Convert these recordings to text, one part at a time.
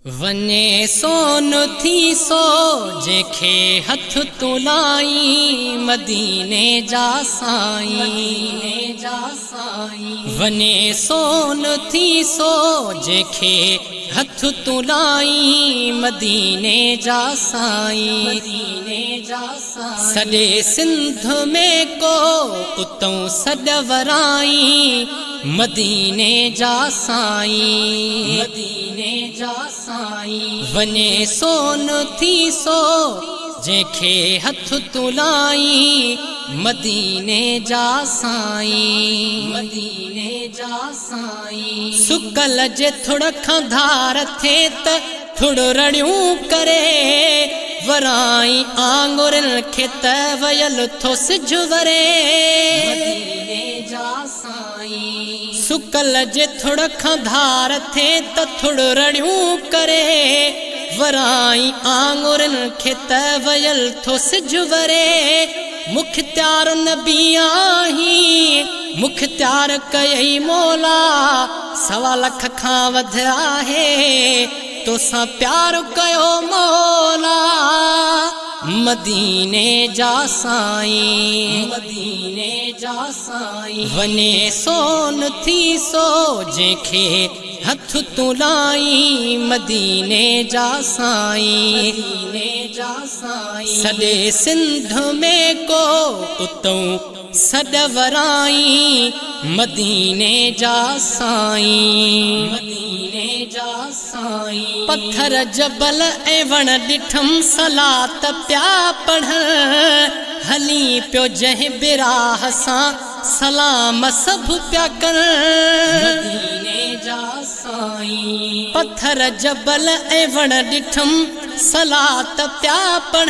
वने सोन थी सो जेखे हथ तुलाई मदीने जा साईं। वने सोन थी सो जेखे हथ तुलाई मदीने जा साईं। सॾे सिंध में को उतों सॾवराई मदीने जा साईं। वने सोन थी सो जेखे हथ तुलाई मदीने जा साईं। सुकल जे थुड़ खां धार थे त थुड़ रड़ियूं करे वराई आंगुरन खे त वयल थो सिज वरे। सुकल जे थुड़ खां धार थे त थुड़ रड़ियूं करे वराई आंगुरन खे त वयल थो सिज वरे। मुख्तियार नबी आही मुख्तियार कयई मौला 1.25 लाख खां वध आहे तोसां प्यार कयो मौला। मदीने जा साईं। वने सोन थी सो जेखे हथ तुलाई मदीने जा साईं। सॾे सिंध में को उतों सॾवराई मदीने जा साईं। पत्थर जबल ऐं वण ॾिठम सलात प्या पढ़ हली पियो जंहिं बिराह सां सलाम सभु प्या कर। पत्थर जबल ऐं वण ॾिठम सलात प्या पढ़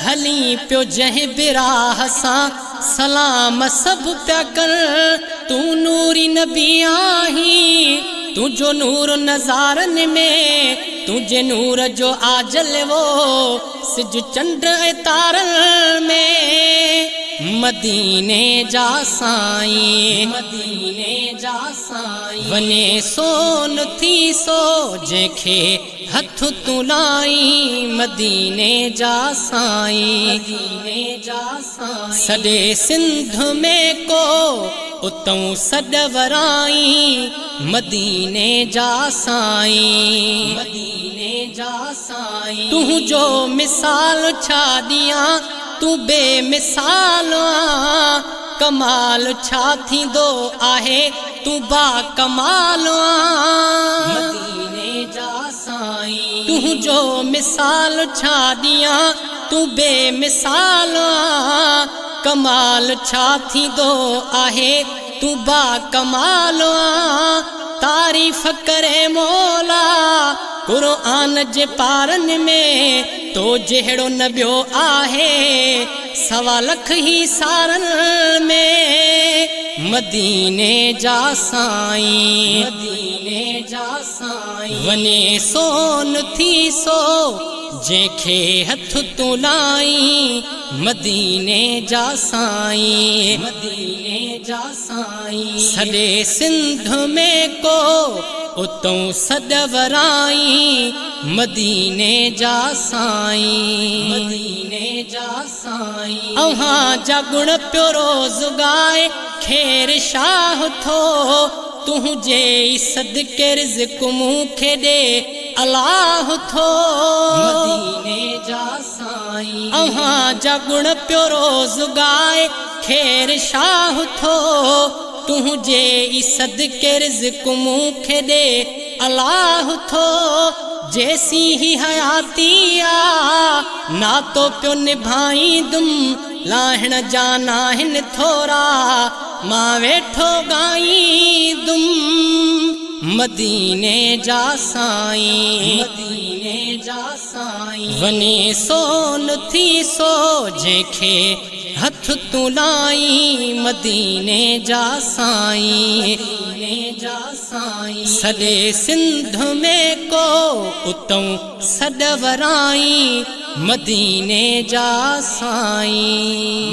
हली पियो जंहिं बिराह सां सलाम सभु प्या कर। तू नूरी नबी आही तुझो नूर नज़ारन में तुझे नूर जो आजल वो सिज चंड ऐं तारन में। मदीने जा साईं। वने सोन थी सो जेखे हथ तुलाई मदीने जा साईं। सॾे सिंध में को उतों सॾवराई मदीने जा साईं। तुझो मिसाल छा ॾियां तू बेमिसाल आ कमाल छा थींदो आहे तू बा कमाल आ। तुझो मिसाल छा ॾियां तू बेमिसाल आ कमाल छा थींदो आहे तू बा कमाल आ। तारीफ़ करे मौला क़ुरान जे पारन में तो जहिड़ो न ॿियो आहे 1.25 लाख ही सारन में। मदीने जा साईं। वने सोन थी सो जेखे हथ तुलाई मदीने जा साईं। सॾे सिंध में को उतों सॾवराई मदीने जा साईं। अव्हां जा गुण पियो रोज़ गाए खेर शाह थो तुझे सदके रिज़्क़ मूंखे ॾे अलाह थो। अव्हां जा गुण पियो रोज़ गाए खेर शाह थो तुझे सदके रिज़्क़ मूंखे ॾे अलाह थो। जैसी ही हयाती आ नातो पियो निभाईंदुम लाहिण जाना हिन थोरा मां वेठो गाईंदुम। मदीने जा साईं। वने सोन थी सो जेखे हथ तुलाई मदीने जा साईं। सॾे सिंध में को उतों सॾवराई मदीने जा साईं।